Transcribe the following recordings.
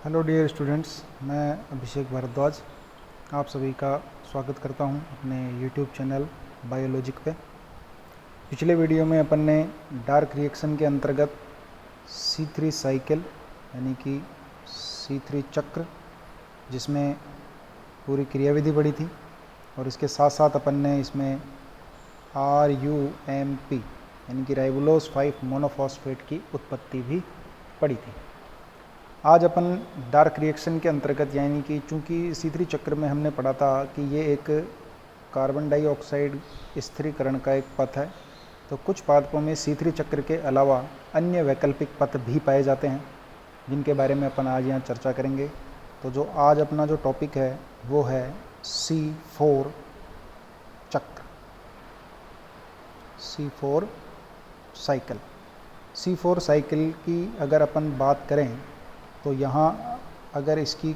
Hello dear students, मैं अभिषेक भारद्वाज आप सभी का स्वागत करता हूं अपने यूट्यूब चैनल बायोलॉजिक पे। पिछले वीडियो में अपन ने डार्क रिएक्शन के अंतर्गत C3 साइकिल यानी कि C3 चक्र जिसमें पूरी क्रियाविधि पढ़ी थी और इसके साथ साथ अपन ने इसमें RUMP यानी कि राइबोलोज 5 मोनोफॉस्फेट की उत्पत्ति भी पढ़ी थी। आज अपन डार्क रिएक्शन के अंतर्गत यानी कि चूंकि C3 चक्र में हमने पढ़ा था कि ये एक कार्बन डाइऑक्साइड स्थिरीकरण का एक पथ है, तो कुछ पादपों में C3 चक्र के अलावा अन्य वैकल्पिक पथ भी पाए जाते हैं जिनके बारे में अपन आज यहाँ चर्चा करेंगे। तो जो आज अपना जो टॉपिक है वो है C4 चक्र, C4 साइकिल। C4 साइकिल की अगर अपन बात करें तो यहाँ अगर इसकी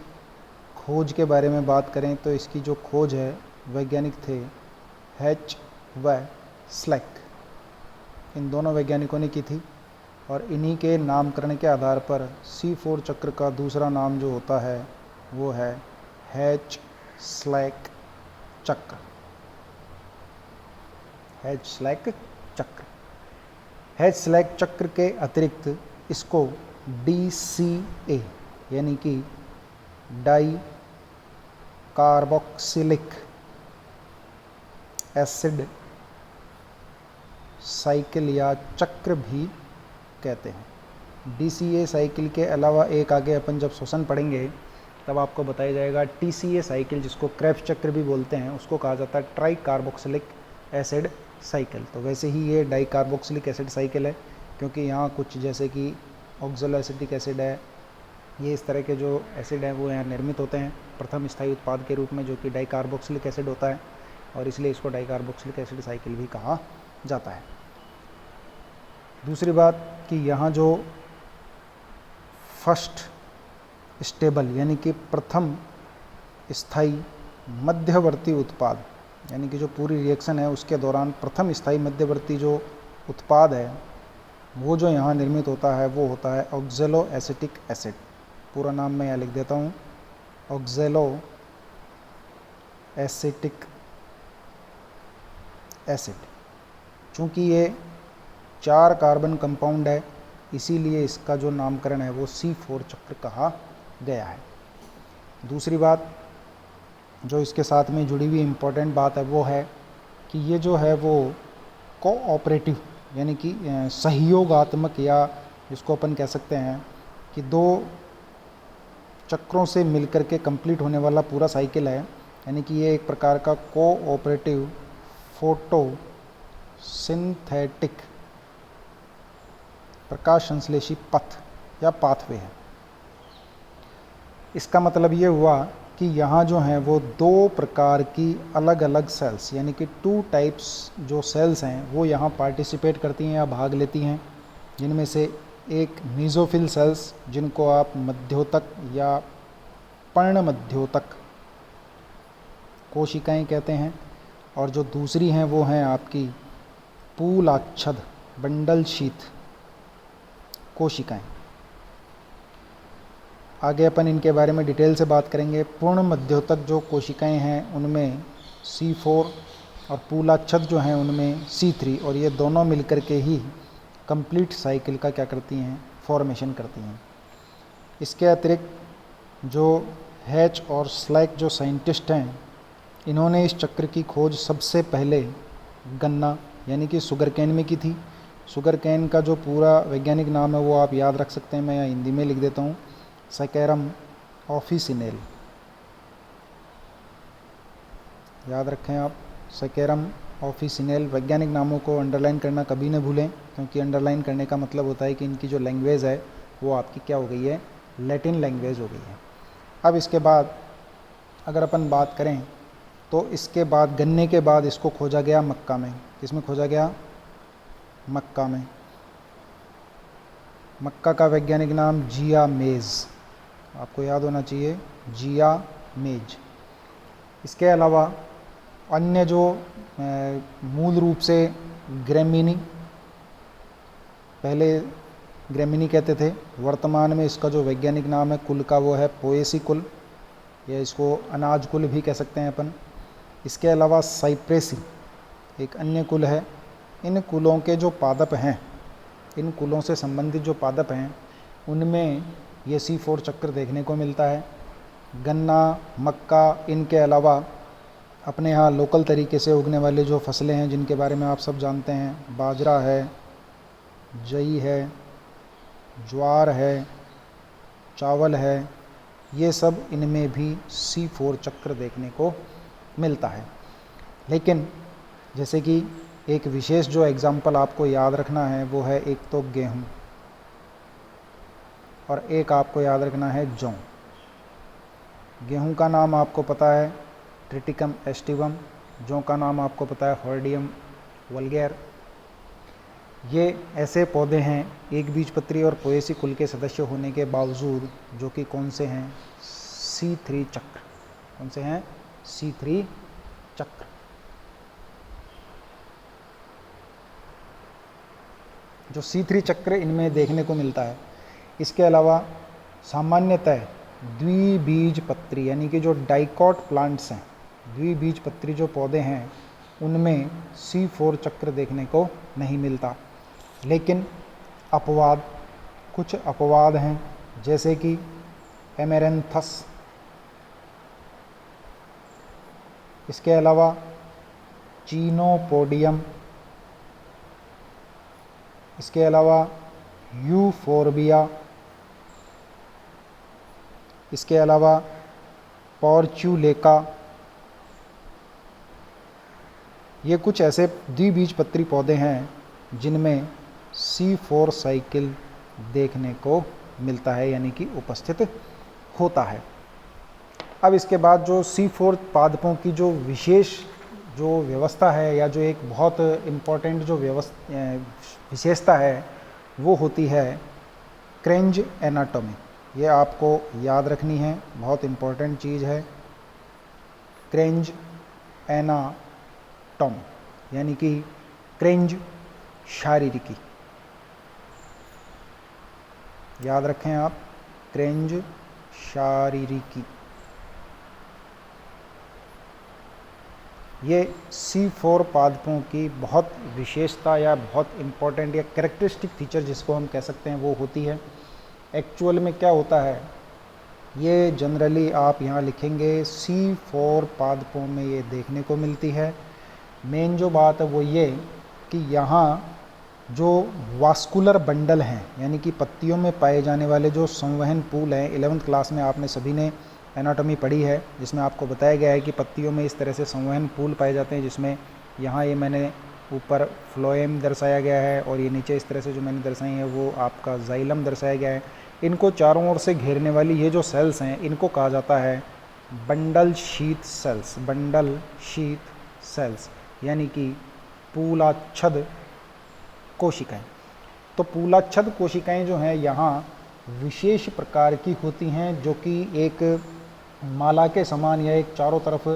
खोज के बारे में बात करें तो इसकी जो खोज है वैज्ञानिक थे हैच व स्लैक, इन दोनों वैज्ञानिकों ने की थी और इन्हीं के नामकरण के आधार पर C4 चक्र का दूसरा नाम जो होता है वो है हैच स्लैक चक्र। हैच स्लैक चक्र। हैच स्लैक चक्र के अतिरिक्त इसको DCA यानी कि डाई कार्बोक्सिलिक एसिड साइकिल या चक्र भी कहते हैं। DCA साइकिल के अलावा एक आगे अपन जब श्वसन पढ़ेंगे तब आपको बताया जाएगा TCA साइकिल, जिसको क्रेब्स चक्र भी बोलते हैं, उसको कहा जाता है ट्राई कार्बोक्सिलिक एसिड साइकिल। तो वैसे ही ये डाई कार्बोक्सिलिक एसिड साइकिल है क्योंकि यहाँ कुछ जैसे कि ऑक्सैलोएसिटिक एसिड है, ये इस तरह के जो एसिड हैं वो यहाँ निर्मित होते हैं प्रथम स्थायी उत्पाद के रूप में, जो कि डाई कार्बोक्सिलिक एसिड होता है और इसलिए इसको डाई कार्बोक्सिलिक एसिड साइकिल भी कहा जाता है। दूसरी बात कि यहाँ जो फर्स्ट स्टेबल यानी कि प्रथम स्थायी मध्यवर्ती उत्पाद यानी कि जो पूरी रिएक्शन है उसके दौरान प्रथम स्थायी मध्यवर्ती जो उत्पाद है वो जो यहाँ निर्मित होता है वो होता है ऑक्सैलोएसिटिक एसिड। पूरा नाम मैं यहाँ लिख देता हूँ, ऑक्सैलोएसिटिक एसिड। चूँकि ये 4 कार्बन कंपाउंड है इसीलिए इसका जो नामकरण है वो C4 चक्र कहा गया है। दूसरी बात जो इसके साथ में जुड़ी हुई इम्पोर्टेंट बात है वो है कि ये जो है वो कोऑपरेटिव यानी कि सहयोगात्मक, या जिसको अपन कह सकते हैं कि 2 चक्रों से मिलकर के कंप्लीट होने वाला पूरा साइकिल है, यानी कि ये एक प्रकार का कोऑपरेटिव फोटोसिंथेटिक प्रकाश संश्लेषी पथ या पाथवे है। इसका मतलब ये हुआ कि यहाँ जो हैं वो 2 प्रकार की अलग अलग सेल्स यानी कि 2 टाइप्स जो सेल्स हैं वो यहाँ पार्टिसिपेट करती हैं या भाग लेती हैं, जिनमें से एक मीज़ोफिल सेल्स जिनको आप मध्योतक या पर्णमध्योतक कोशिकाएं कहते हैं, और जो दूसरी हैं वो हैं आपकी पूलाच्छद बंडल शीथ कोशिकाएं। आगे अपन इनके बारे में डिटेल से बात करेंगे। पूर्ण मध्योतक जो कोशिकाएं हैं उनमें C4 और पूलाच्छद जो हैं उनमें C3, और ये दोनों मिलकर के ही कंप्लीट साइकिल का क्या करती हैं, फॉर्मेशन करती हैं। इसके अतिरिक्त जो हैच और स्लैक जो साइंटिस्ट हैं इन्होंने इस चक्र की खोज सबसे पहले गन्ना यानी कि शुगर केन में की थी। शुगर केन का जो पूरा वैज्ञानिक नाम है वो आप याद रख सकते हैं, मैं यहाँ हिंदी में लिख देता हूँ, सैकैरम ऑफिसिनेल। याद रखें आप, सैकैरम ऑफिसिनेल। वैज्ञानिक नामों को अंडरलाइन करना कभी न भूलें क्योंकि अंडरलाइन करने का मतलब होता है कि इनकी जो लैंग्वेज है वो आपकी क्या हो गई है, लैटिन लैंग्वेज हो गई है। अब इसके बाद अगर अपन बात करें तो इसके बाद गन्ने के बाद इसको खोजा गया मक्का में। किसमें खोजा गया? मक्का में। मक्का का वैज्ञानिक नाम जिया मेज, आपको याद होना चाहिए, जिया मेज। इसके अलावा अन्य जो मूल रूप से ग्रेमिनी, पहले ग्रेमिनी कहते थे। वर्तमान में इसका जो वैज्ञानिक नाम है कुल का वो है पोएसी कुल, या इसको अनाज कुल भी कह सकते हैं अपन। इसके अलावा साइप्रेसी एक अन्य कुल है। इन कुलों के जो पादप हैं, इन कुलों से संबंधित जो पादप हैं उनमें ये C4 चक्र देखने को मिलता है। गन्ना, मक्का, इनके अलावा अपने यहाँ लोकल तरीके से उगने वाले जो फसलें हैं जिनके बारे में आप सब जानते हैं, बाजरा है, जई है, ज्वार है, चावल है, ये सब इनमें भी C4 चक्र देखने को मिलता है। लेकिन जैसे कि एक विशेष जो एग्जाम्पल आपको याद रखना है वो है एक तो गेहूँ और एक आपको याद रखना है जौ। गेहूँ का नाम आपको पता है ट्रिटिकम एस्टिवम, जौ का नाम आपको पता है हॉर्डियम वल्गैर। ये ऐसे पौधे हैं एक बीजपत्री और पोएसी कुल के सदस्य होने के बावजूद जो कि कौन से हैं, C3 चक्र। कौन से हैं, C3 चक्र। जो C3 चक्र इनमें देखने को मिलता है। इसके अलावा सामान्यतः द्विबीजपत्री यानी कि जो डाइकॉट प्लांट्स हैं, द्विबीजपत्री जो पौधे हैं उनमें C4 चक्र देखने को नहीं मिलता। लेकिन अपवाद, कुछ अपवाद हैं जैसे कि एमेरेंथस, इसके अलावा चीनोपोडियम, इसके अलावा यूफोर्बिया, इसके अलावा पोर्चुलेका। ये कुछ ऐसे द्विबीजपत्री पौधे हैं जिनमें C4 साइकिल देखने को मिलता है यानी कि उपस्थित होता है। अब इसके बाद जो C4 पादपों की जो विशेष जो व्यवस्था है या जो एक बहुत इम्पोर्टेंट जो विशेषता है वो होती है क्रेंज एनाटॉमी। ये आपको याद रखनी है, बहुत इम्पोर्टेंट चीज़ है। क्रेंज एनाटॉमी यानी कि क्रेंज शारीरिकी, याद रखें आप, क्रेंज शारीरिकी। ये C4 पादपों की बहुत विशेषता या बहुत इम्पोर्टेंट या कैरेक्टरिस्टिक फीचर जिसको हम कह सकते हैं वो होती है। एक्चुअल में क्या होता है, ये जनरली आप यहाँ लिखेंगे C4 पादपों में ये देखने को मिलती है। मेन जो बात है वो ये कि यहाँ जो वास्कुलर बंडल हैं यानी कि पत्तियों में पाए जाने वाले जो संवहन पूल हैं, 11th क्लास में आपने सभी ने एनाटॉमी पढ़ी है जिसमें आपको बताया गया है कि पत्तियों में इस तरह से संवहन पूल पाए जाते हैं, जिसमें यहाँ ये मैंने ऊपर फ्लोएम दर्शाया गया है और ये नीचे इस तरह से जो मैंने दर्शाई है वो आपका जाइलम दर्शाया गया है। इनको चारों ओर से घेरने वाली ये जो सेल्स हैं इनको कहा जाता है bundle sheath sales, bundle sheath sales यानी कि पूलाच्छद कोशिकाएं। तो पूलाच्छद कोशिकाएं जो हैं यहाँ विशेष प्रकार की होती हैं जो कि एक माला के समान या एक चारों तरफ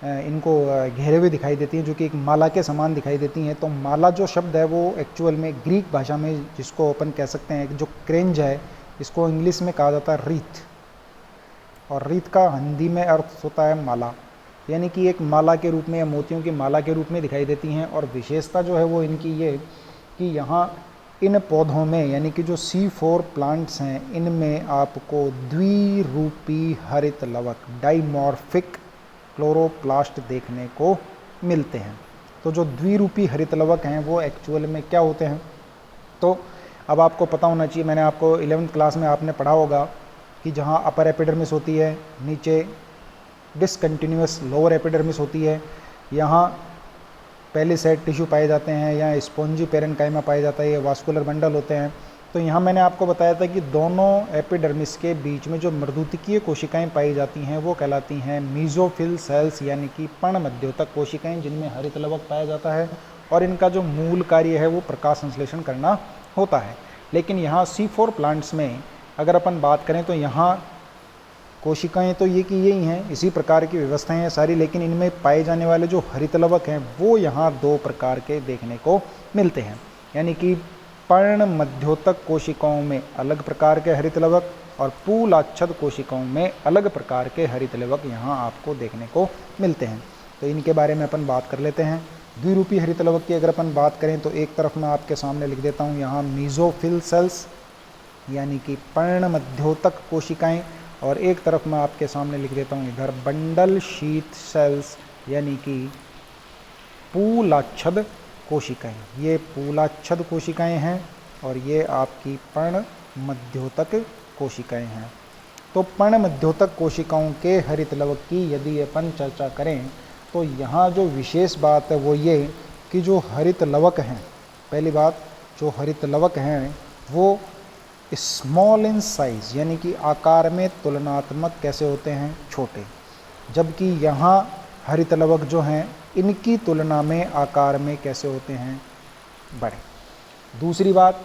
इनको घेरे हुए दिखाई देती हैं, जो कि एक माला के समान दिखाई देती हैं। तो माला जो शब्द है वो एक्चुअल में ग्रीक भाषा में जिसको अपन कह सकते हैं जो क्रेंज है, इसको इंग्लिश में कहा जाता है रीथ, और रीथ का हिंदी में अर्थ होता है माला, यानी कि एक माला के रूप में या मोतियों की माला के रूप में दिखाई देती हैं। और विशेषता जो है वो इनकी ये कि यहाँ इन पौधों में यानी कि जो C4 प्लांट्स हैं इनमें आपको द्विरूपी हरित लवक, डाइमॉर्फिक क्लोरोप्लास्ट देखने को मिलते हैं। तो जो द्विरूपी हरित लवक हैं वो एक्चुअल में क्या होते हैं, तो अब आपको पता होना चाहिए, मैंने आपको 11th क्लास में आपने पढ़ा होगा कि जहाँ अपर एपिडर्मिस होती है, नीचे डिसकंटिन्यूअस लोअर एपिडर्मिस होती है, यहाँ पहले सेट टिश्यू पाए जाते हैं या स्पॉन्जी पेरेन्काइमा पाया जाता है, ये वास्कुलर बंडल होते हैं। तो यहाँ मैंने आपको बताया था कि दोनों एपिडर्मिस के बीच में जो मृदुतिकीय कोशिकाएं पाई जाती हैं वो कहलाती हैं मीजोफिल सेल्स यानी कि पर्णमध्योतक कोशिकाएं, जिनमें हरित लवक पाया जाता है और इनका जो मूल कार्य है वो प्रकाश संश्लेषण करना होता है। लेकिन यहाँ C4 प्लांट्स में अगर अपन बात करें तो यहाँ कोशिकाएं तो ये कि यही हैं, इसी प्रकार की व्यवस्थाएं हैं सारी, लेकिन इनमें पाए जाने वाले जो हरित लवक हैं वो यहाँ दो प्रकार के देखने को मिलते हैं, यानी कि पर्ण मध्योतक कोशिकाओं में अलग प्रकार के हरित लवक और पूलाच्छद कोशिकाओं में अलग प्रकार के हरित लवक यहाँ आपको देखने को मिलते हैं। तो इनके बारे में अपन बात कर लेते हैं। द्विरूपी हरित लवक की अगर अपन बात करें तो एक तरफ मैं आपके सामने लिख देता हूँ यहाँ मीजोफिल सेल्स यानी कि पर्ण मध्योतक कोशिकाएं, और एक तरफ मैं आपके सामने लिख देता हूँ इधर बंडल शीथ सेल्स यानी कि पूलाच्छद कोशिकाएं। ये पूलाच्छद कोशिकाएं हैं और ये आपकी पर्ण मध्योतक कोशिकाएं हैं। तो पर्ण मध्योतक कोशिकाओं के हरित लवक की यदि अपन चर्चा करें तो यहाँ जो विशेष बात है वो ये कि जो हरित लवक हैं, पहली बात जो हरित लवक हैं वो स्मॉल इन साइज़ यानी कि आकार में तुलनात्मक कैसे होते हैं, छोटे, जबकि यहाँ हरित लवक जो हैं इनकी तुलना में आकार में कैसे होते हैं, बड़े। दूसरी बात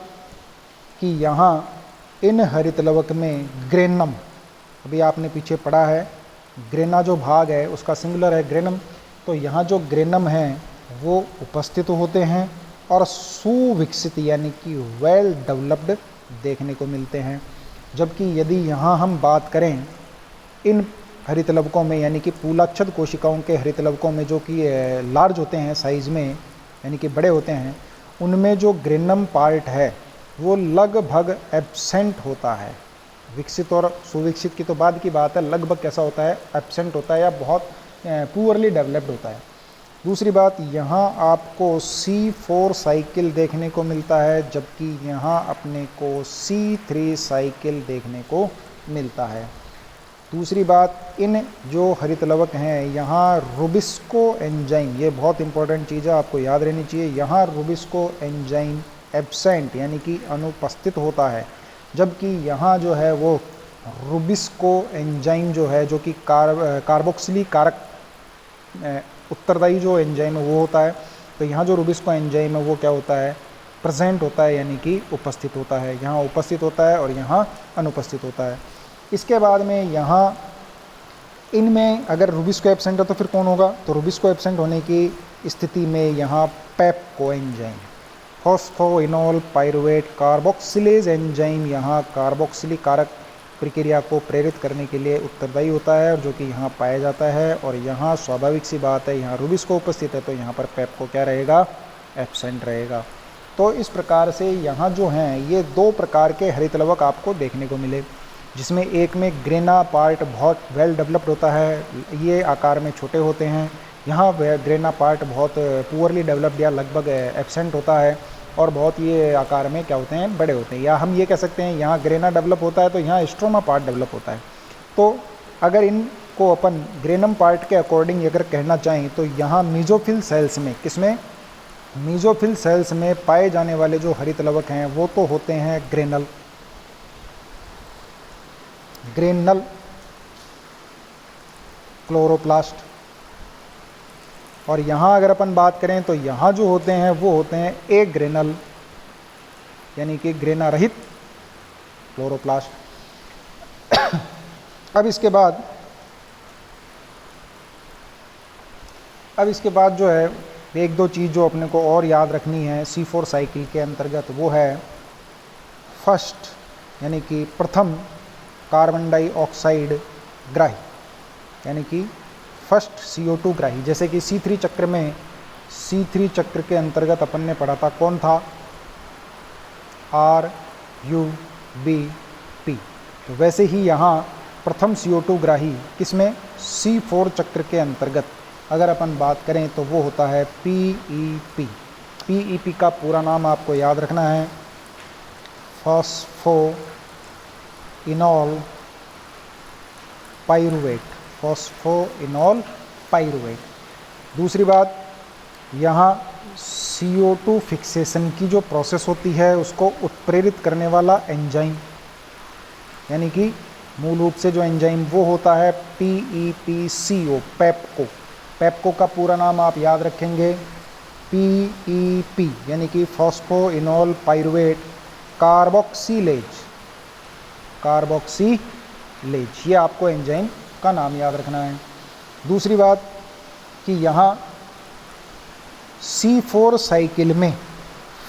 कि यहाँ इन हरित लवक में ग्रेनम, अभी आपने पीछे पढ़ा है ग्रेना जो भाग है उसका सिंगुलर है ग्रेनम, तो यहाँ जो ग्रेनम हैं वो उपस्थित होते हैं और सुविकसित यानी कि वेल डेवलप्ड देखने को मिलते हैं। जबकि यदि यहाँ हम बात करें इन हरित लवकों में यानी कि पूलाच्छद कोशिकाओं के हरित लवकों में जो कि लार्ज होते हैं साइज़ में यानी कि बड़े होते हैं, उनमें जो ग्रेनम पार्ट है वो लगभग एब्सेंट होता है। विकसित और सुविकसित की तो बाद की बात है, लगभग कैसा होता है, एब्सेंट होता है या बहुत पुअरली डेवलप्ड होता है। दूसरी बात यहाँ आपको C4 साइकिल देखने को मिलता है, जबकि यहाँ अपने को C3 साइकिल देखने को मिलता है। दूसरी बात इन जो हरित लवक हैं यहाँ रुबिस्को एंजाइम, ये बहुत इंपॉर्टेंट चीज़ है आपको याद रहनी चाहिए, यहाँ रुबिस्को एंजाइम एब्सेंट यानी कि अनुपस्थित होता है, जबकि यहाँ जो है वो रुबिस्को एंजाइम जो है जो कि कार्बोक्सिली कारक उत्तरदायी जो एंजाइम है वो होता है। तो यहाँ जो रुबिस्को एंजाइम है वो क्या होता है, प्रेजेंट होता है यानी कि उपस्थित होता है, यहाँ उपस्थित होता है और यहाँ अनुपस्थित होता है। इसके बाद में यहाँ इनमें अगर रुबिस्को एब्सेंट है तो फिर कौन होगा, तो रुबिस्को एब्सेंट होने की स्थिति में यहाँ PEPCO enzyme, phosphoenol pyruvate carboxylase enzyme यहाँ कार्बोक्सिलिक कारक प्रक्रिया को प्रेरित करने के लिए उत्तरदायी होता है और जो कि यहाँ पाया जाता है। और यहाँ स्वाभाविक सी बात है यहाँ रुबिस्को उपस्थित है तो यहाँ पर पेप्को क्या रहेगा, एब्सेंट रहेगा। तो इस प्रकार से यहाँ जो हैं ये दो प्रकार के हरित लवक आपको देखने को मिले, जिसमें एक में ग्रेना पार्ट बहुत वेल डेवलप्ड होता है, ये आकार में छोटे होते हैं, यहाँ ग्रेना पार्ट बहुत पुअरली डेवलप्ड या लगभग एब्सेंट होता है और बहुत ये आकार में क्या होते हैं, बड़े होते हैं। या हम ये कह सकते हैं यहाँ ग्रेना डेवलप होता है तो यहाँ स्ट्रोमा पार्ट डेवलप होता है। तो अगर इनको अपन ग्रेनम पार्ट के अकॉर्डिंग अगर कहना चाहें तो यहाँ मीजोफिल सेल्स में, किसमें, मीजोफिल सेल्स में पाए जाने वाले जो हरित लवक हैं वो तो होते हैं ग्रेनल क्लोरोप्लास्ट, और यहाँ अगर अपन बात करें तो यहाँ जो होते हैं वो होते हैं एग्रेनल यानी कि ग्रेना रहित क्लोरोप्लास्ट। अब इसके बाद जो है एक दो चीज़ जो अपने को और याद रखनी है C4 साइकिल के अंतर्गत, वो है फर्स्ट यानी कि प्रथम कार्बन डाइऑक्साइड ग्राही यानी कि फर्स्ट CO2 ग्राही। जैसे कि C3 चक्र में, C3 चक्र के अंतर्गत अपन ने पढ़ा था कौन था, RUBP। तो वैसे ही यहाँ प्रथम CO2 ग्राही किसमें, C4 चक्र के अंतर्गत अगर अपन बात करें तो वो होता है PEP। PEP का पूरा नाम आपको याद रखना है, फॉस्फोइनोल पाइरुवेट, फॉस्फोइनोल पाइरुवेट। दूसरी बात यहाँ CO2 फिक्सेशन की जो प्रोसेस होती है उसको उत्प्रेरित करने वाला एंजाइम यानी कि मूल रूप से जो एंजाइम वो होता है PEPCO, पेप्को। पेप्को का पूरा नाम आप याद रखेंगे PEP यानी कि फॉस्फोइनोल पाइरुवेट कार्बोक्सिलेज, ये आपको एंजाइम का नाम याद रखना है। दूसरी बात कि यहाँ C4 साइकिल में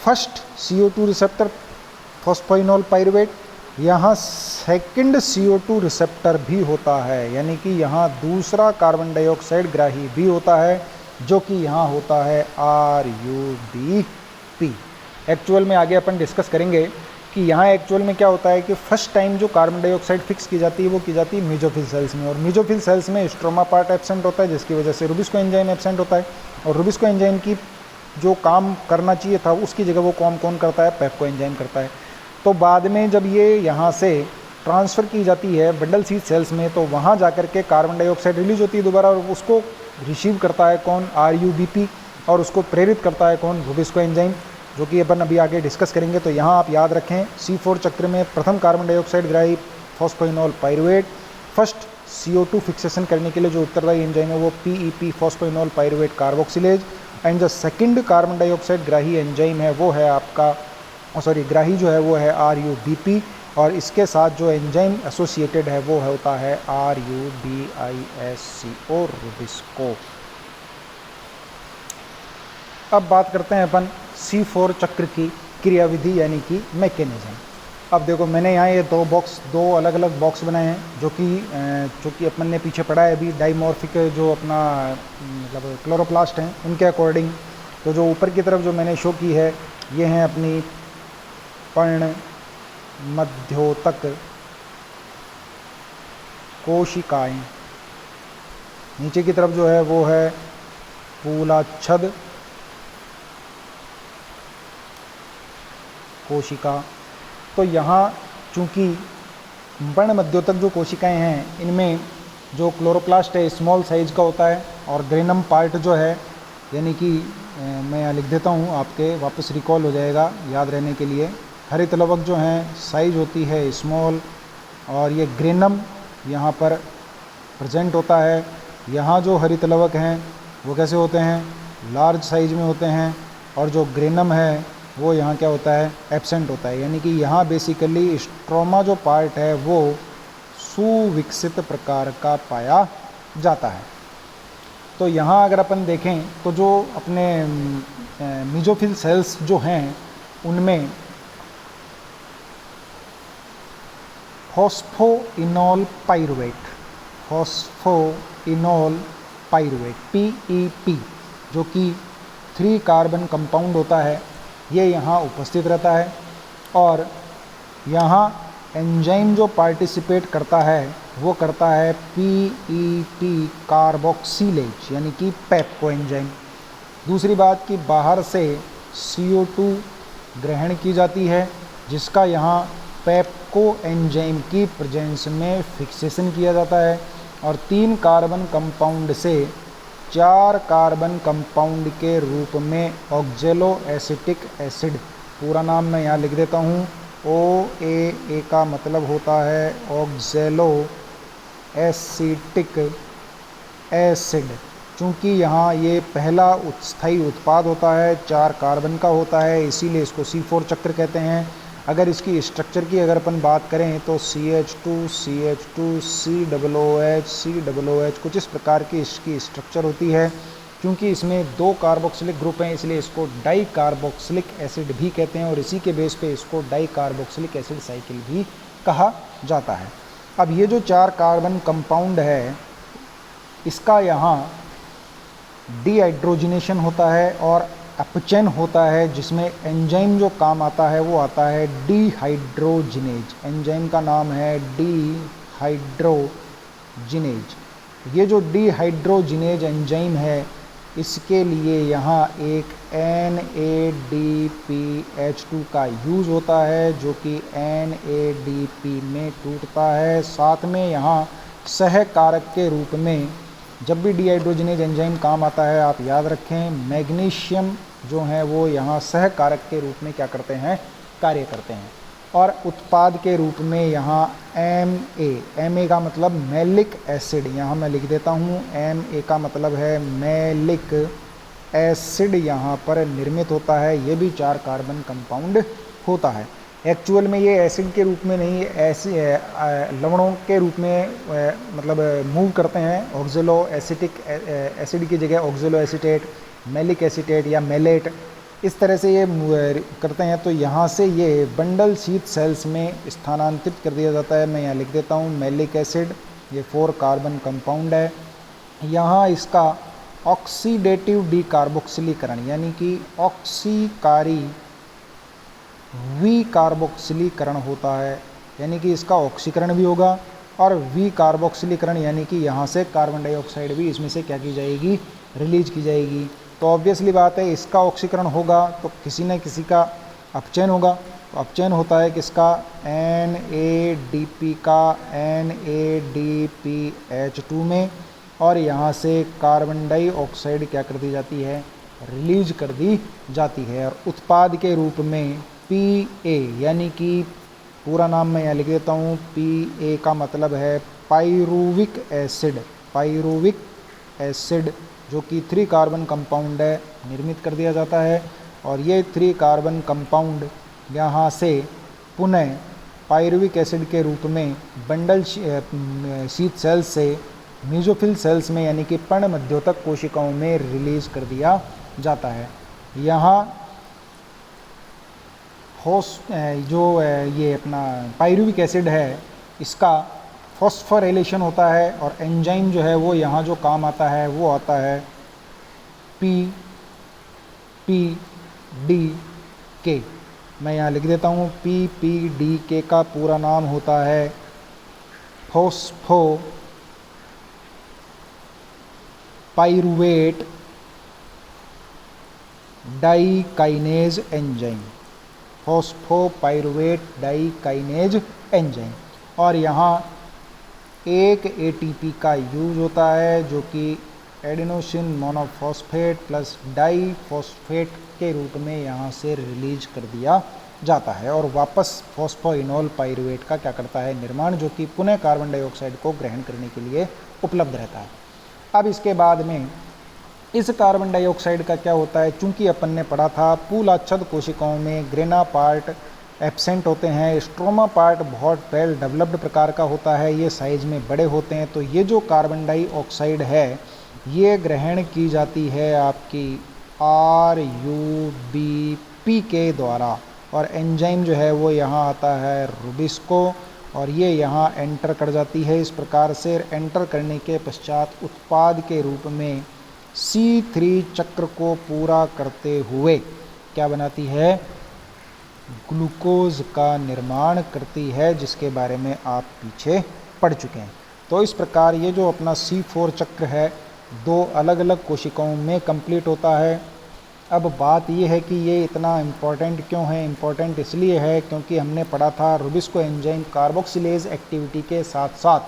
first CO2 receptor phosphoenol pyruvate, यहाँ सेकंड CO2 रिसेप्टर भी होता है, यानी कि यहाँ दूसरा कार्बन डाइऑक्साइड ग्राही भी होता है, जो कि यहाँ होता है RUBP। एक्चुअल में आगे अपन डिस्कस करेंगे कि यहाँ एक्चुअल में क्या होता है कि फर्स्ट टाइम जो कार्बन डाइऑक्साइड फिक्स की जाती है वो की जाती है मीजोफिल सेल्स में, और मीजोफिल सेल्स में स्ट्रोमा पार्ट एब्सेंट होता है, जिसकी वजह से रुबिस्को एंजाइम एब्सेंट होता है, और रुबिस्को एंजाइम की जो काम करना चाहिए था उसकी जगह वो कौन करता है, पेप्को एंजाइम करता है। तो बाद में जब ये यहाँ से ट्रांसफ़र की जाती है बंडल सीड सेल्स में, तो वहाँ जाकर के कार्बन डाइऑक्साइड रिलीज होती है दोबारा, और उसको रिसीव करता है कौन, RUBP, और उसको प्रेरित करता है कौन, रुबिस्को एंजाइम, जो कि अपन अभी आगे डिस्कस करेंगे। तो यहाँ आप याद रखें C4 चक्र में प्रथम कार्बन डाइऑक्साइड ग्राही phosphoenol pyruvate, first CO2 fixation करने के लिए जो उत्तरदायी एंजाइम है वो PEP phosphoenol pyruvate carboxylase, and जो सेकंड कार्बन डाइऑक्साइड ग्राही एंजाइम है वो है आपका ग्राही जो है वो है RUBP, और इसके साथ जो एंजाइम एसोसिएटेड है वो होता है RUBISCO, रुबिस्को। अब बात करते हैं अपन C4 चक्र की क्रियाविधि यानी कि मैकेनिज्म। अब देखो मैंने यहाँ ये दो अलग अलग बॉक्स बनाए हैं, जो कि अपन ने पीछे पढ़ा है अभी, डाइमॉर्फिक जो अपना मतलब क्लोरोप्लास्ट हैं उनके अकॉर्डिंग। तो जो ऊपर की तरफ जो मैंने शो की है ये हैं अपनी पर्ण मध्योतक कोशिकाएं, नीचे की तरफ जो है वो है पूलाच्छद कोशिका। तो यहाँ चूँकि पर्ण मध्योतक जो कोशिकाएं हैं इनमें जो क्लोरोप्लास्ट है स्मॉल साइज का होता है, और ग्रेनम पार्ट जो है, यानी कि मैं यहाँ लिख देता हूँ, आपके वापस रिकॉल हो जाएगा याद रहने के लिए। हरित लवक जो हैं साइज होती है स्मॉल, और ये ग्रेनम यहाँ पर प्रेजेंट होता है। यहाँ जो हरित लवक हैं वो कैसे होते हैं, लार्ज साइज में होते हैं, और जो ग्रेनम है वो यहाँ क्या होता है, एब्सेंट होता है। यानी कि यहाँ बेसिकली स्ट्रोमा जो पार्ट है वो सुविकसित प्रकार का पाया जाता है। तो यहाँ अगर अपन देखें तो जो अपने मीजोफिल सेल्स जो हैं उनमें फॉस्फोइनोल पाइरुवेट PEP जो कि 3 कार्बन कंपाउंड होता है, ये यहाँ उपस्थित रहता है, और यहाँ एंजाइम जो पार्टिसिपेट करता है वो करता है PEP कार्बोक्सिलेज यानी कि पेप्को एंजाइम। दूसरी बात कि बाहर से CO2 ग्रहण की जाती है, जिसका यहाँ पेप्को एंजाइम की प्रेजेंस में फिक्सेशन किया जाता है, और 3 कार्बन कंपाउंड से 4 कार्बन कंपाउंड के रूप में ऑक्जेलो एसिटिक एसिड, पूरा नाम मैं यहाँ लिख देता हूँ, OAA का मतलब होता है ऑक्जेलो एसिटिक एसिड। चूँकि यहाँ ये पहला स्थायी उत्पाद होता है, 4 कार्बन का होता है, इसीलिए इसको C4 चक्र कहते हैं। अगर इसकी स्ट्रक्चर की अगर अपन बात करें तो CH2 COOH कुछ इस प्रकार की इसकी स्ट्रक्चर होती है। क्योंकि इसमें 2 कार्बोक्सिलिक ग्रुप हैं इसलिए इसको डाई कार्बोक्सिलिक एसिड भी कहते हैं, और इसी के बेस पे इसको डाई कार्बोक्सिलिक एसिड साइकिल भी कहा जाता है। अब ये जो 4 कार्बन कंपाउंड है इसका यहाँ डीहाइड्रोजिनेशन होता है और अपचयन होता है, जिसमें एंजाइम जो काम आता है वो आता है डीहाइड्रोजिनेज। एंजाइम का नाम है डीहाइड्रोजिनेज। ये जो डीहाइड्रोजिनेज एंजाइम है इसके लिए यहाँ एक NADPH2 का यूज़ होता है, जो कि NADP में टूटता है। साथ में यहाँ सहकारक के रूप में जब भी डीहाइड्रोजिनेज एंजाइम काम आता है, आप याद रखें मैग्नीशियम जो है वो यहाँ सहकारक के रूप में क्या करते हैं, कार्य करते हैं। और उत्पाद के रूप में यहाँ MA का मतलब मैलिक एसिड, यहाँ मैं लिख देता हूँ, MA का मतलब है मैलिक एसिड, यहाँ पर निर्मित होता है। ये भी 4 कार्बन कंपाउंड होता है। एक्चुअल में ये एसिड के रूप में नहीं, ऐसे लवणों के रूप में मतलब मूव करते हैं। ऑक्जेलो एसिटिक एसिड की जगह ऑक्जेलो एसिटेट, मैलिक एसिटेट या मेलेट इस तरह से ये करते हैं तो यहाँ से ये बंडल शीथ सेल्स में स्थानांतरित कर दिया जाता है। मैं यहाँ लिख देता हूँ मैलिक एसिड, ये 4 कार्बन कंपाउंड है। यहाँ इसका ऑक्सीडेटिव डीकार्बोक्सिलीकरण यानी कि ऑक्सीकारी विकार्बोक्सिलीकरण होता है, यानी कि इसका ऑक्सीकरण भी होगा और विकार्बोक्सिलीकरण यानी कि यहाँ से कार्बन डाइऑक्साइड भी इसमें से क्या की जाएगी, रिलीज की जाएगी। तो ऑब्वियसली बात है इसका ऑक्सीकरण होगा तो किसी न किसी का अपचयन होगा। तो अपचयन होता है किसका, NADP का NADPH2 में, और यहाँ से कार्बन डाइऑक्साइड क्या कर दी जाती है, रिलीज कर दी जाती है। और उत्पाद के रूप में PA यानी कि पूरा नाम मैं यहाँ लिख देता हूँ, PA का मतलब है पाइरुविक एसिड। पाइरुविक एसिड जो कि 3 कार्बन कंपाउंड है, निर्मित कर दिया जाता है। और ये 3 कार्बन कंपाउंड यहाँ से पुनः पाइरुविक एसिड के रूप में बंडल शीथ सेल्स से मीजोफिल सेल्स में यानी कि पर्ण मध्योतक कोशिकाओं में रिलीज कर दिया जाता है। यहाँ जो ये अपना पाइरुविक एसिड है इसका फॉस्फोराइलेशन होता है और एंजाइम जो है वो यहाँ जो काम आता है वो आता है PPDK। मैं यहाँ लिख देता हूँ PPDK का पूरा नाम होता है फॉस्फो पाइरुवेट डाइकाइनेज एंजाइम, फॉस्फोपाइरुवेट डाइकाइनेज एंजाइम। और यहाँ एक ATP का यूज होता है जो कि एडेनोसिन मोनोफॉस्फेट प्लस डाइफॉस्फेट के रूप में यहाँ से रिलीज कर दिया जाता है और वापस फॉस्फोइनोल पाइरुवेट का क्या करता है, निर्माण, जो कि पुनः कार्बन डाइऑक्साइड को ग्रहण करने के लिए उपलब्ध रहता है। अब इसके बाद में इस कार्बन डाइऑक्साइड का क्या होता है, चूंकि अपन ने पढ़ा था पूलाच्छद कोशिकाओं में ग्रेना पार्ट एब्सेंट होते हैं, स्ट्रोमा पार्ट बहुत वेल डेवलप्ड प्रकार का होता है, ये साइज में बड़े होते हैं। तो ये जो कार्बन डाइऑक्साइड है ये ग्रहण की जाती है आपकी RUBP के द्वारा, और एंजाइम जो है वो यहाँ आता है रुबिस्को, और ये यहाँ एंटर कर जाती है। इस प्रकार से एंटर करने के पश्चात उत्पाद के रूप में C3 चक्र को पूरा करते हुए क्या बनाती है, ग्लूकोज का निर्माण करती है, जिसके बारे में आप पीछे पढ़ चुके हैं। तो इस प्रकार ये जो अपना C4 चक्र है 2 अलग अलग कोशिकाओं में कंप्लीट होता है। अब बात ये है कि ये इतना इम्पोर्टेंट क्यों है, इम्पोर्टेंट इसलिए है क्योंकि हमने पढ़ा था रुबिस्को एंजाइम कार्बोक्सिलेज एक्टिविटी के साथ साथ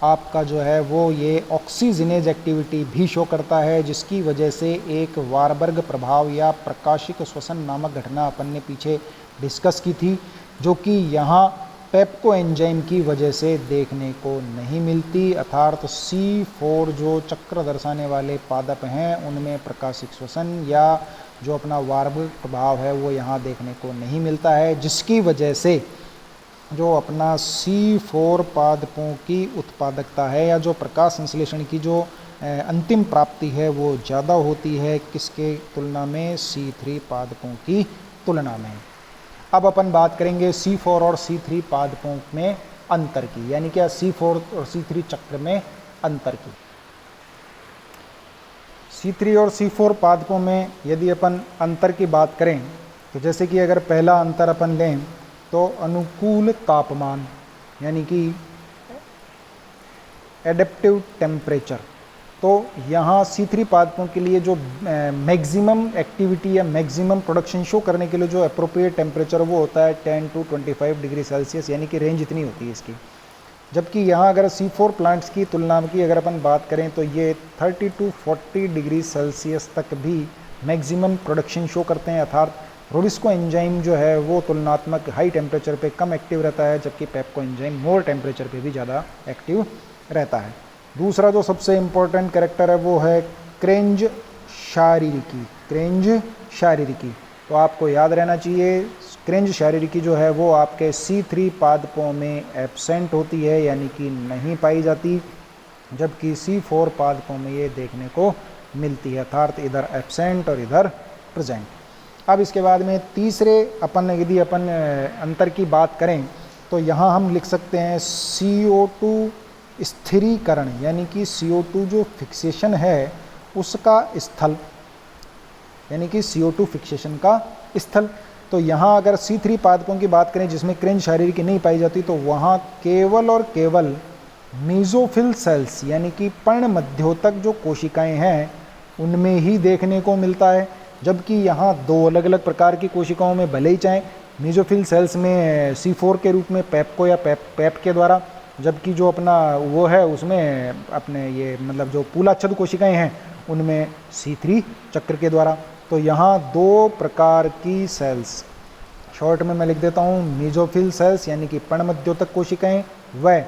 आपका जो है वो ये ऑक्सीजनेज एक्टिविटी भी शो करता है, जिसकी वजह से एक वारबर्ग प्रभाव या प्रकाशिक श्वसन नामक घटना अपन ने पीछे डिस्कस की थी, जो कि यहाँ पेप्को एंजाइम की वजह से देखने को नहीं मिलती। अर्थात C4 जो चक्र दर्शाने वाले पादप हैं उनमें प्रकाशिक श्वसन या जो अपना वारबर्ग प्रभाव है वो यहाँ देखने को नहीं मिलता है, जिसकी वजह से जो अपना C4 पादपों की उत्पादकता है या जो प्रकाश संश्लेषण की जो अंतिम प्राप्ति है वो ज़्यादा होती है किसके तुलना में, C3 पादपों की तुलना में। अब अपन बात करेंगे C4 और C3 पादपों में अंतर की, यानी क्या C4 और C3 चक्र में अंतर की। C3 और C4 पादपों में यदि अपन अंतर की बात करें तो जैसे कि अगर पहला अंतर अपन लें तो अनुकूल तापमान यानी कि एडेप्टिव टेम्परेचर, तो यहाँ C3 पादपों के लिए जो मैक्सिमम एक्टिविटी या मैक्सिमम प्रोडक्शन शो करने के लिए जो अप्रोप्रिएट टेम्परेचर वो होता है 10 to 25 डिग्री सेल्सियस, यानी कि रेंज इतनी होती है इसकी। जबकि यहाँ अगर C4 प्लांट्स की तुलना की अगर अपन बात करें तो ये 30 to 40 डिग्री सेल्सियस तक भी मैक्सिमम प्रोडक्शन शो करते हैं। अर्थात रुबिस्को एंजाइम जो है वो तुलनात्मक हाई टेम्परेचर पे कम एक्टिव रहता है, जबकि पेप्को एंजाइम मोर टेम्परेचर पे भी ज़्यादा एक्टिव रहता है। दूसरा जो सबसे इम्पोर्टेंट कैरेक्टर है वो है क्रेंज शारीरिकी। क्रेंज शारीरिकी तो आपको याद रहना चाहिए, क्रेंज शारीरिकी जो है वो आपके C3 पादपों में एब्सेंट होती है, यानी कि नहीं पाई जाती, जबकि C4 पादपों में ये देखने को मिलती है। अर्थात इधर एब्सेंट और इधर प्रेजेंट। अब इसके बाद में तीसरे यदि अपन अंतर की बात करें तो यहाँ हम लिख सकते हैं CO2 स्थिरीकरण, यानी कि CO2 जो फिक्सेशन है उसका स्थल, यानी कि CO2 फिक्सेशन का स्थल। तो यहाँ अगर C3 पादपों की बात करें जिसमें क्रिंज शारीरिक नहीं पाई जाती, तो वहाँ केवल और केवल मीजोफिल सेल्स यानी कि पर्ण मध्योतक जो कोशिकाएं हैं उनमें ही देखने को मिलता है। जबकि यहाँ दो अलग अलग प्रकार की कोशिकाओं में भले ही चाहें मीजोफिल सेल्स में C4 के रूप में पैपको या पैप के द्वारा, जबकि जो अपना वो है उसमें अपने ये मतलब जो पूलाच्छद कोशिकाएं हैं उनमें C3 चक्र के द्वारा। तो यहाँ दो प्रकार की सेल्स, शॉर्ट में मैं लिख देता हूँ मीजोफिल सेल्स यानी कि पर्णमध्योतक कोशिकाएं व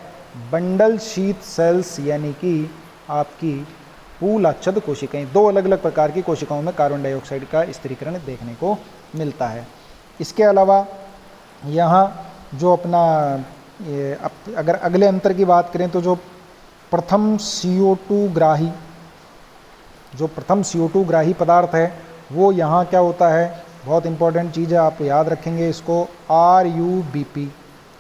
बंडल शीथ सेल्स यानी कि आपकी पूलाच्छद कोशिकाएं, दो अलग अलग प्रकार की कोशिकाओं में कार्बन डाइऑक्साइड का स्थिरीकरण देखने को मिलता है। इसके अलावा यहाँ जो अपना अगर अगले अंतर की बात करें तो जो प्रथम CO2 ग्राही पदार्थ है वो यहाँ क्या होता है, बहुत इंपॉर्टेंट चीज़ है, आप याद रखेंगे इसको, RUBP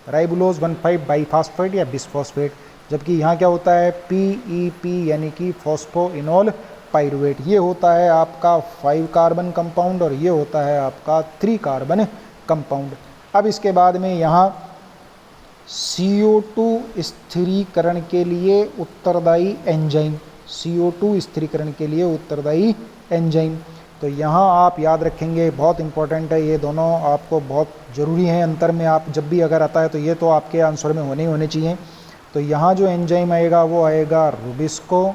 राइबुलोज 1,5 बाईफास्फेट या बिसफॉस्फेट। जबकि यहाँ क्या होता है PEP यानी कि फॉस्फोइनोल पाइरुवेट। ये होता है आपका 5 कार्बन कंपाउंड और ये होता है आपका 3 कार्बन कंपाउंड। अब इसके बाद में यहाँ CO2 स्थिरीकरण के लिए उत्तरदायी एंजाइम, CO2 स्थिरीकरण के लिए उत्तरदायी एंजाइम। तो यहाँ आप याद रखेंगे, बहुत इंपॉर्टेंट है, ये दोनों आपको बहुत ज़रूरी हैं अंतर में। आप जब भी अगर आता है तो ये तो आपके आंसर में होने चाहिए। तो यहाँ जो एंजाइम आएगा वो आएगा रुबिस्को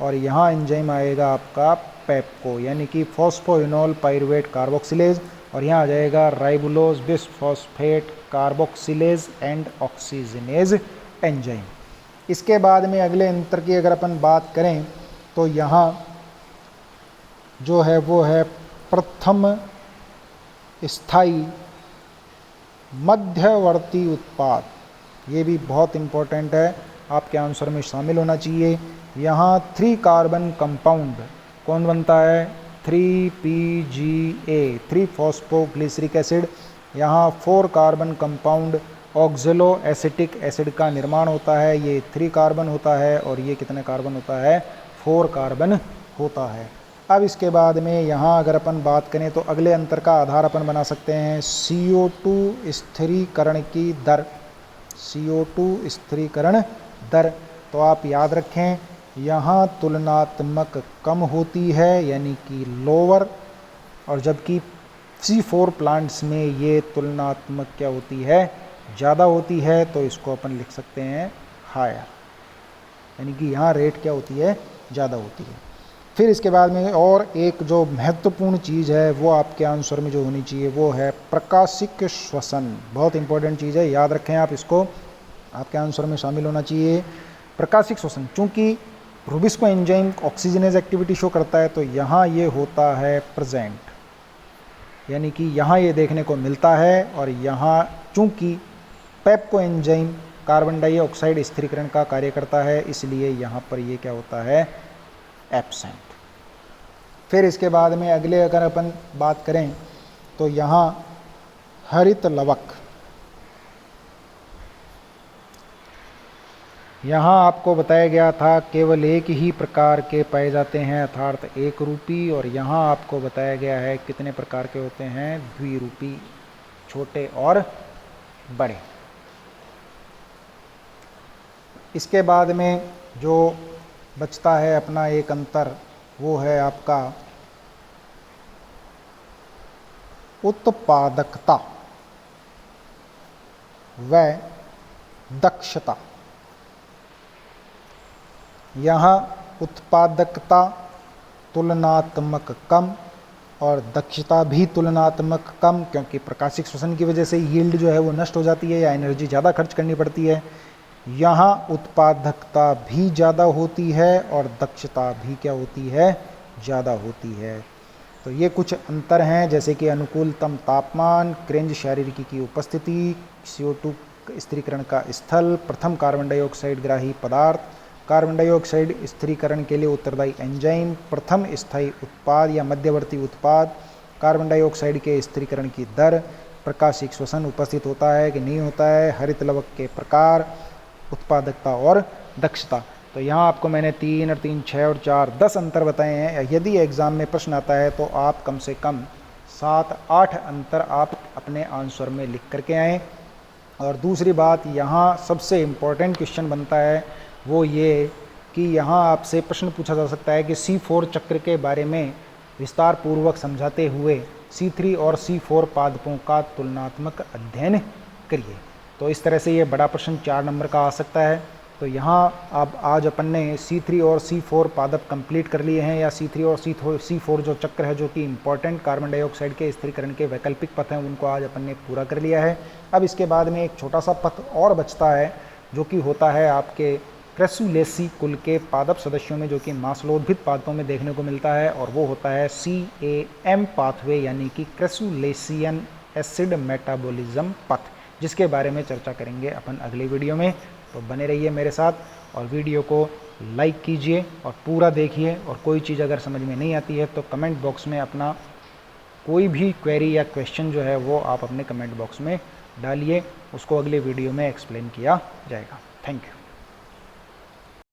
और यहाँ एंजाइम आएगा आपका पेप्को यानी कि फॉस्फोइनोल पाइरुवेट कार्बोक्सिलेज, और यहाँ आ जाएगा ribulose bisphosphate carboxylase and oxygenase enzyme. इसके बाद में अगले अंतर की अगर अपन बात करें तो यहाँ जो है वो है प्रथम स्थायी मध्यवर्ती उत्पाद। ये भी बहुत इंपॉर्टेंट है, आपके आंसर में शामिल होना चाहिए। यहाँ 3 कार्बन कंपाउंड कौन बनता है, 3PGA 3 फॉस्फोग्लिसरिक एसिड। यहाँ 4 कार्बन कंपाउंड ऑक्जेलो एसिटिक एसिड का निर्माण होता है। ये 3 कार्बन होता है और ये कितने कार्बन होता है, 4 कार्बन होता है। अब इसके बाद में यहाँ अगर अपन बात करें तो अगले अंतर का आधार अपन बना सकते हैं CO2 स्थिरीकरण की दर, CO2 स्थिरीकरण दर। तो आप याद रखें यहाँ तुलनात्मक कम होती है यानी कि लोअर, और जबकि C4 प्लांट्स में ये तुलनात्मक क्या होती है, ज़्यादा होती है। तो इसको अपन लिख सकते हैं हायर, यानी कि यहाँ रेट क्या होती है, ज़्यादा होती है। फिर इसके बाद में और एक जो महत्वपूर्ण चीज़ है वो आपके आंसर में जो होनी चाहिए वो है प्रकाशिक श्वसन। बहुत इंपॉर्टेंट चीज़ है, याद रखें आप इसको, आपके आंसर में शामिल होना चाहिए प्रकाशिक श्वसन। चूँकि Rubisco enzyme oxygenase activity show करता है तो यहाँ ये होता है प्रेजेंट, यानी कि यहाँ ये देखने को मिलता है। और यहाँ चूँकि पेप्को एंजाइम कार्बन डाइऑक्साइड स्थिरीकरण का कार्य करता है इसलिए यहाँ पर ये क्या होता है, एब्सेंट। फिर इसके बाद में अगले अगर अपन बात करें तो यहाँ हरित लवक, यहाँ आपको बताया गया था केवल एक ही प्रकार के पाए जाते हैं अर्थात एक रूपी, और यहाँ आपको बताया गया है कितने प्रकार के होते हैं, द्विरूपी, छोटे और बड़े। इसके बाद में जो बचता है अपना एक अंतर वो है आपका उत्पादकता व दक्षता। यहाँ उत्पादकता तुलनात्मक कम और दक्षता भी तुलनात्मक कम, क्योंकि प्रकाशिक श्वसन की वजह से यील्ड जो है वो नष्ट हो जाती है या एनर्जी ज़्यादा खर्च करनी पड़ती है। यहाँ उत्पादकता भी ज़्यादा होती है और दक्षता भी क्या होती है, ज़्यादा होती है। तो ये कुछ अंतर हैं जैसे कि अनुकूलतम तापमान, क्रिंज शारीरिकी की उपस्थिति, CO2 स्थिरीकरण का स्थल, प्रथम कार्बन डाइऑक्साइड ग्राही पदार्थ, कार्बन डाइऑक्साइड स्थिरीकरण के लिए उत्तरदायी एंजाइम, प्रथम स्थायी उत्पाद या मध्यवर्ती उत्पाद, कार्बन डाइऑक्साइड के स्थिरीकरण की दर, प्रकाशिक श्वसन उपस्थित होता है कि नहीं होता है, हरित लवक के प्रकार, उत्पादकता और दक्षता। तो यहाँ आपको मैंने 3 और 3 6 और 4 10 अंतर बताए हैं। यदि एग्ज़ाम में प्रश्न आता है तो आप कम से कम 7-8 अंतर आप अपने आंसर में लिख करके आएँ। और दूसरी बात, यहाँ सबसे इम्पॉर्टेंट क्वेश्चन बनता है वो ये कि यहाँ आपसे प्रश्न पूछा जा सकता है कि C4 चक्र के बारे में विस्तार पूर्वक समझाते हुए C3 और C4 पादपों का तुलनात्मक अध्ययन करिए। तो इस तरह से ये बड़ा प्रश्न 4 नंबर का आ सकता है। तो यहाँ अब आज अपन ने C3 और C4 पादप कंप्लीट कर लिए हैं, या C3 और C4 जो चक्र है जो कि इम्पॉर्टेंट कार्बन डाइऑक्साइड के स्थिरीकरण के वैकल्पिक पथ हैं उनको आज अपन ने पूरा कर लिया है। अब इसके बाद में एक छोटा सा पथ और बचता है जो कि होता है आपके क्रसुलेसी कुल के पादप सदस्यों में, जो कि मांसलोद्भित पादपों में देखने को मिलता है, और वो होता है CAM पाथवे यानी कि क्रसुलेसियन एसिड मेटाबॉलिज्म पथ, जिसके बारे में चर्चा करेंगे अपन अगली वीडियो में। तो बने रहिए मेरे साथ और वीडियो को लाइक कीजिए और पूरा देखिए। और कोई चीज़ अगर समझ में नहीं आती है तो कमेंट बॉक्स में अपना कोई भी क्वेरी या क्वेश्चन जो है वो आप अपने कमेंट बॉक्स में डालिए, उसको अगले वीडियो में एक्सप्लेन किया जाएगा। Thank you.